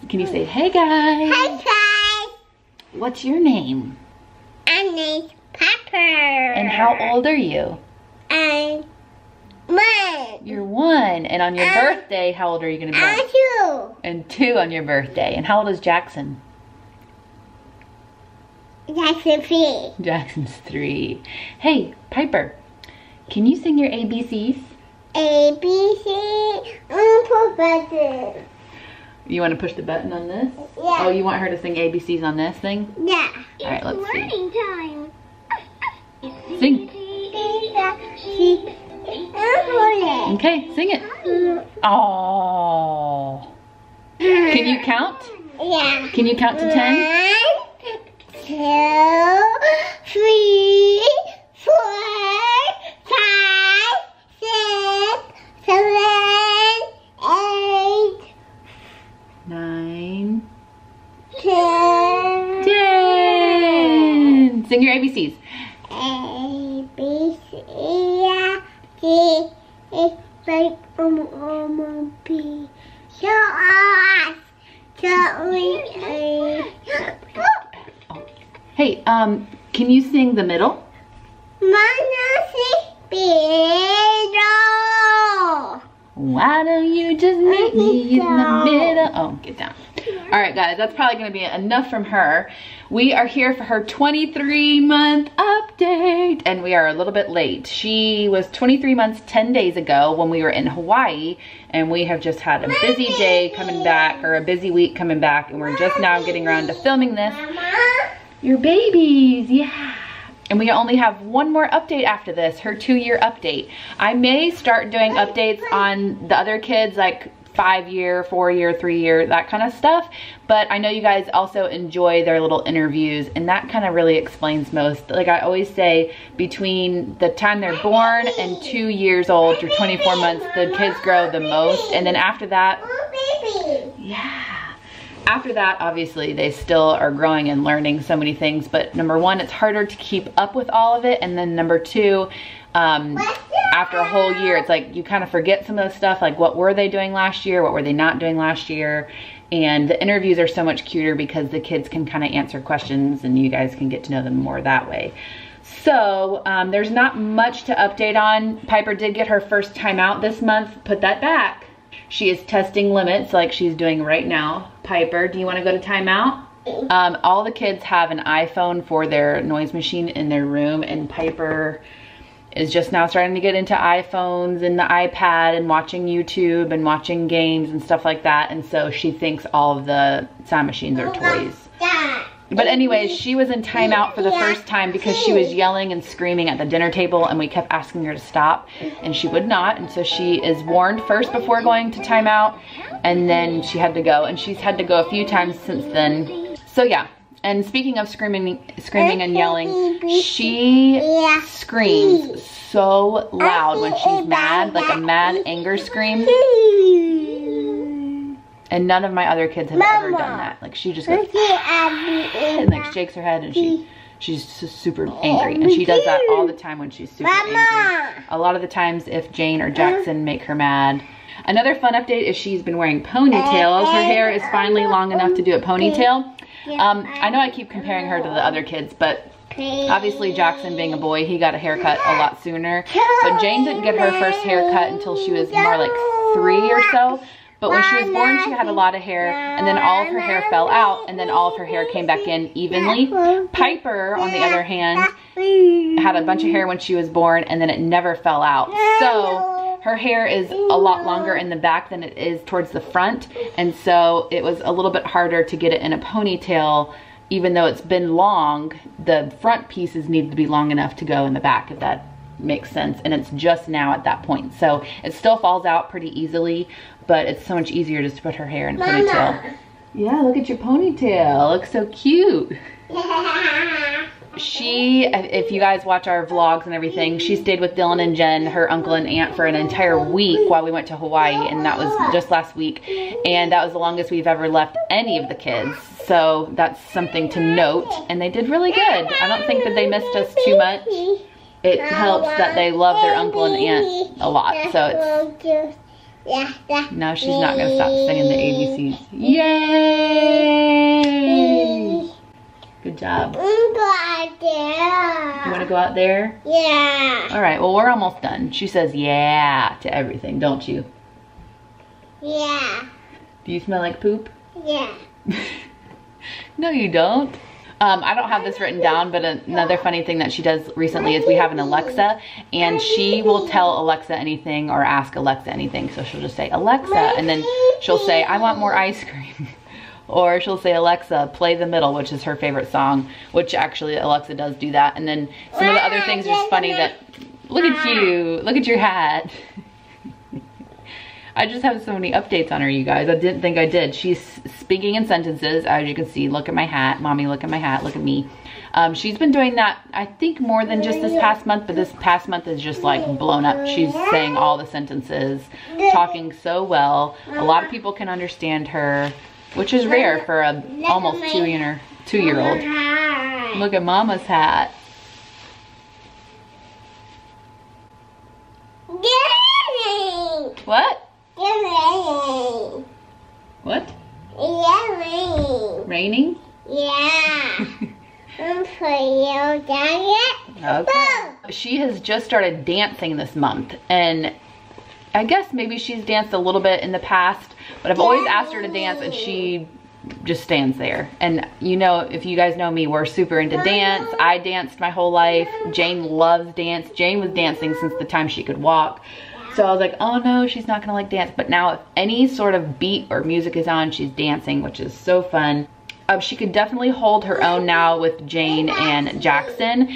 Can you say, hey guys? Hi guys. What's your name? My name's Pepper. And how old are you? I'm 1. You're 1. And on your birthday, how old are you gonna be? I'm 2. And 2 on your birthday. And how old is Jackson? Jackson 3. Jackson's 3. Hey, Piper, can you sing your ABCs? A, B, C, push button. You want to push the button on this? Yeah. Oh, you want her to sing ABCs on this thing? Yeah. All right, let's see. Learning time. Sing. Okay, sing it. Oh. Can you count? Yeah. Can you count to 10? 1, 2, 3, 4, 5, 6, 7, 8, 9, 10. 10. Sing your ABCs. A, B, C, D, E, F, P, Q, R, Hey, can you sing the middle? Why don't you just meet me in the middle? Oh, get down. All right, guys, that's probably going to be enough from her. We are here for her 23-month update, and we are a little bit late. She was 23 months, 10 days ago when we were in Hawaii, and we have just had a busy day coming back, or a busy week coming back, and we're just now getting around to filming this. Your babies, yeah. And we only have one more update after this, her 2-year update. I may start doing updates on the other kids, like 5-year, 4-year, 3-year, that kind of stuff. But I know you guys also enjoy their little interviews, and that kind of really explains most. Like I always say, between the time they're born and 2 years old through 24 months, the kids grow the most. And then after that, yeah. After that, obviously, they still are growing and learning so many things. But number 1, it's harder to keep up with all of it. And then number 2, after a whole year, it's like you kind of forget some of the stuff. Like, what were they doing last year? What were they not doing last year? And the interviews are so much cuter because the kids can kind of answer questions and you guys can get to know them more that way. So there's not much to update on. Piper did get her first time out this month. Put that back. She is testing limits like she's doing right now. Piper, do you want to go to timeout? All the kids have an iPhone for their noise machine in their room, and Piper is just now starting to get into iPhones and the iPad and watching YouTube and watching games and stuff like that. And so she thinks all of the sound machines are toys. But anyways, she was in timeout for the first time because she was yelling and screaming at the dinner table, and we kept asking her to stop, and she would not. And so she is warned first before going to timeout, and then she had to go. And she's had to go a few times since then. So yeah. And speaking of screaming and yelling, she screams so loud when she's mad, like a mad anger scream. And none of my other kids have ever done that. Like, she just goes and like shakes her head, and she's just super angry. And she does that all the time when she's super angry. A lot of the times if Jane or Jackson make her mad. Another fun update is she's been wearing ponytails. Her hair is finally long enough to do a ponytail. I know I keep comparing her to the other kids, but obviously Jackson being a boy, he got a haircut a lot sooner. But Jane didn't get her first haircut until she was more like 3 or so. But when she was born, she had a lot of hair, and then all of her hair fell out, and then all of her hair came back in evenly. Piper, on the other hand, had a bunch of hair when she was born, and then it never fell out. So her hair is a lot longer in the back than it is towards the front, and so it was a little bit harder to get it in a ponytail. Even though it's been long, the front pieces need to be long enough to go in the back, if that makes sense. And it's just now at that point. So it still falls out pretty easily, but it's so much easier just to put her hair in a ponytail. Yeah, look at your ponytail. It looks so cute. She, if you guys watch our vlogs and everything, she stayed with Dylan and Jen, her uncle and aunt, for an entire week while we went to Hawaii, and that was just last week. And that was the longest we've ever left any of the kids. So that's something to note. And they did really good. I don't think that they missed us too much. It helps that they love their uncle and aunt a lot. So it's... Now she's not going to stop singing the ABCs. Yay! Yay! Good job. Go out there. You want to go out there? Yeah. All right, well, we're almost done. She says yeah to everything, don't you? Yeah. Do you smell like poop? Yeah. No, you don't. I don't have this written down, but another funny thing that she does recently is we have an Alexa, and she will tell Alexa anything or ask Alexa anything. So she'll just say, Alexa, and then she'll say, I want more ice cream. Or she'll say, Alexa, play The Middle, which is her favorite song, which actually Alexa does do that. And then some of the other things are just funny that, look at you, look at your hat. I just have so many updates on her, you guys. I didn't think I did. She's speaking in sentences, as you can see. Look at my hat. Mommy, look at my hat. Look at me. She's been doing that, I think, more than just this past month, but this past month is just like blown up. She's saying all the sentences, talking so well. A lot of people can understand her, which is rare for a almost two-year-old. Look at Mama's hat. What? What? Yeah, Raining? yeah. For you, Okay. She has just started dancing this month, and I guess maybe she's danced a little bit in the past, but I've always asked her to dance and she just stands there. And you know, if you guys know me, we're super into dance. I danced my whole life. Jane loves dance. Jane was dancing since the time she could walk. So I was like, oh no, she's not gonna like dance. But now if any sort of beat or music is on, she's dancing, which is so fun. She could definitely hold her own now with Jane and Jackson.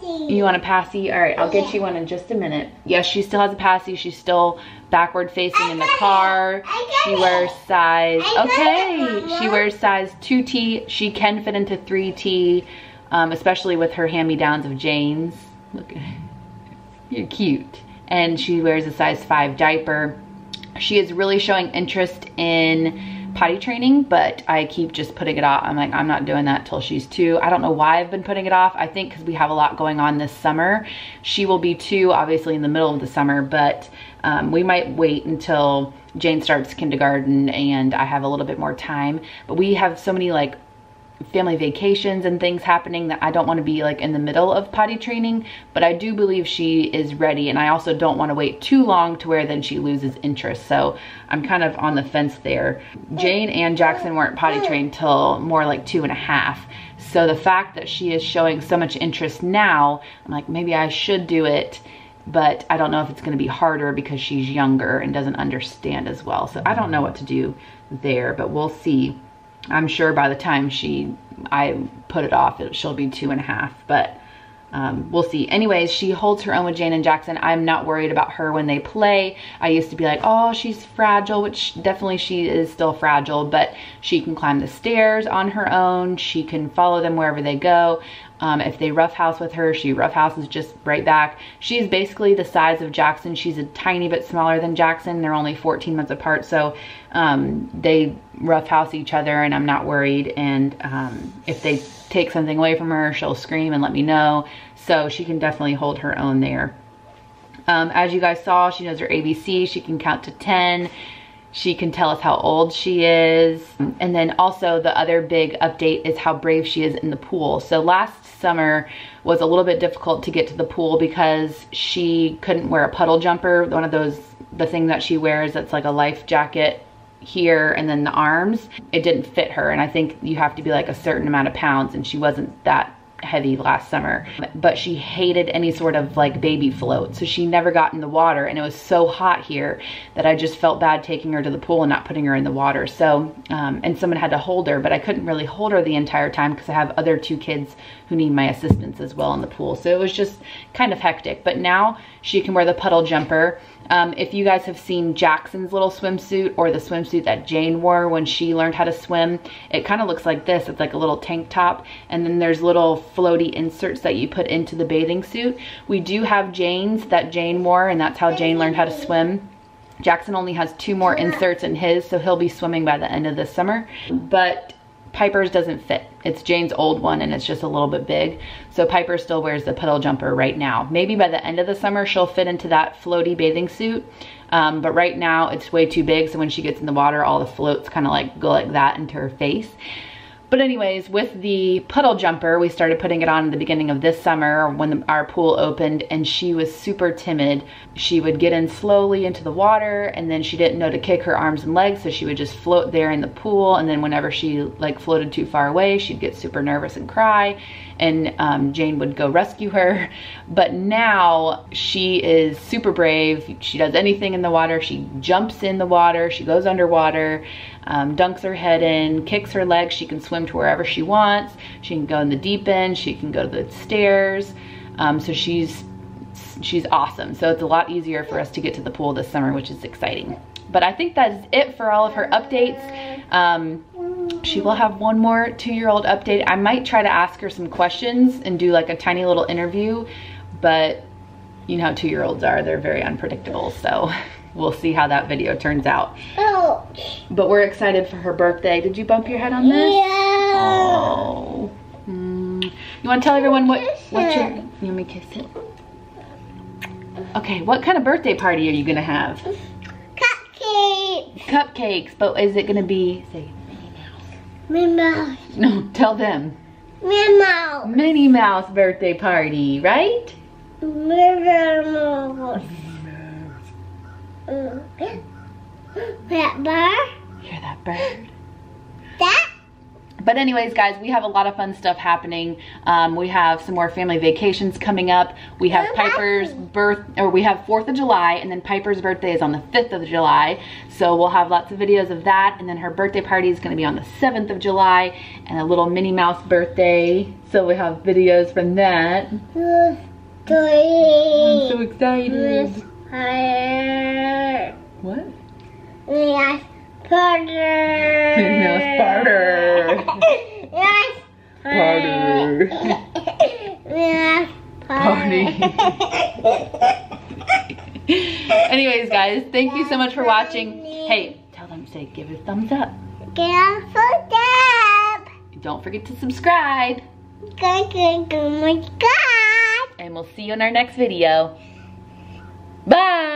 You want a passy? All right, I'll get you one in just a minute. Yes, she still has a passy. She's still backward facing in the car. She wears size, okay, she wears size 2T. She can fit into 3T, especially with her hand-me-downs of Jane's. Look, you're cute. And she wears a size 5 diaper. She is really showing interest in potty training, but I keep just putting it off. I'm like, I'm not doing that till she's 2. I don't know why I've been putting it off. I think because we have a lot going on this summer. She will be 2 obviously in the middle of the summer, but we might wait until Jane starts kindergarten and I have a little bit more time. But we have so many like family vacations and things happening that I don't want to be like in the middle of potty training, but I do believe she is ready, and I also don't want to wait too long to where then she loses interest. So I'm kind of on the fence there. Jane and Jackson weren't potty trained till more like 2.5. So the fact that she is showing so much interest now, I'm like, maybe I should do it, but I don't know if it's going to be harder because she's younger and doesn't understand as well. So I don't know what to do there, but we'll see. I'm sure by the time I put it off, she'll be 2.5, but we'll see. Anyways, she holds her own with Jane and Jackson. I'm not worried about her when they play. I used to be like, oh, she's fragile, which definitely she is still fragile, but she can climb the stairs on her own. She can follow them wherever they go. If they roughhouse with her, she roughhouses just right back. She's basically the size of Jackson. She's a tiny bit smaller than Jackson. They're only 14 months apart, so they roughhouse each other, and I'm not worried. And if they take something away from her, she'll scream and let me know. So she can definitely hold her own there. As you guys saw, she knows her ABC. She can count to 10. She can tell us how old she is. And then also the other big update is how brave she is in the pool. So last summer was a little bit difficult to get to the pool because she couldn't wear a puddle jumper, one of those, the thing that she wears that's like a life jacket here and then the arms. It didn't fit her, and I think you have to be like a certain amount of pounds, and she wasn't that heavy last summer. But she hated any sort of like baby float, so she never got in the water, and it was so hot here that I just felt bad taking her to the pool and not putting her in the water. So and someone had to hold her, but I couldn't really hold her the entire time because I have other 2 kids who need my assistance as well in the pool. So it was just kind of hectic. But now she can wear the puddle jumper. If you guys have seen Jackson's little swimsuit or the swimsuit that Jane wore when she learned how to swim, it kind of looks like this. It's like a little tank top, and then there's little floaty inserts that you put into the bathing suit. We do have Jane's that Jane wore, and that's how Jane learned how to swim. Jackson only has 2 more inserts in his, so he'll be swimming by the end of this summer. But Piper's doesn't fit. It's Jane's old one and it's just a little bit big. So Piper still wears the puddle jumper right now. Maybe by the end of the summer, she'll fit into that floaty bathing suit. But right now it's way too big. So when she gets in the water, all the floats kind of like go like that into her face. But anyways, with the puddle jumper, we started putting it on at the beginning of this summer when our pool opened, and she was super timid. She would get in slowly into the water, and then she didn't know to kick her arms and legs, so she would just float there in the pool. And then whenever she like floated too far away, she'd get super nervous and cry, and Jane would go rescue her. But now she is super brave. She does anything in the water. She jumps in the water, she goes underwater, dunks her head in, kicks her legs. She can swim to wherever she wants. She can go in the deep end. She can go to the stairs. So she's awesome. So it's a lot easier for us to get to the pool this summer, which is exciting. But I think that's it for all of her updates. She will have one more 2-year-old update. I might try to ask her some questions and do like a tiny little interview, but you know how 2-year-olds are. They're very unpredictable. So we'll see how that video turns out. Oh. But we're excited for her birthday. Did you bump your head on this? Yeah. Oh. You want to tell everyone what your... You want me to kiss it? Okay, what kind of birthday party are you going to have? Cupcakes. Cupcakes, but is it going to be... Say, Minnie Mouse. no, tell them. Minnie Mouse. Minnie Mouse birthday party, right? Minnie Mouse. That bird? Hear that bird? That? But anyways, guys, we have a lot of fun stuff happening. We have some more family vacations coming up. We have Piper's we have 4th of July, and then Piper's birthday is on the 5th of July. So we'll have lots of videos of that. And then her birthday party is gonna be on the 7th of July, and a little Minnie Mouse birthday. So we have videos from that. I'm so excited. What? Yes, Carter. Yes, Carter. Yes, Carter. Yes, Party. Anyways, guys, thank you so much for watching. Hey, tell them, say, give it a thumbs up. Get off of that. Don't forget to subscribe. Oh my God. And we'll see you in our next video. Bye.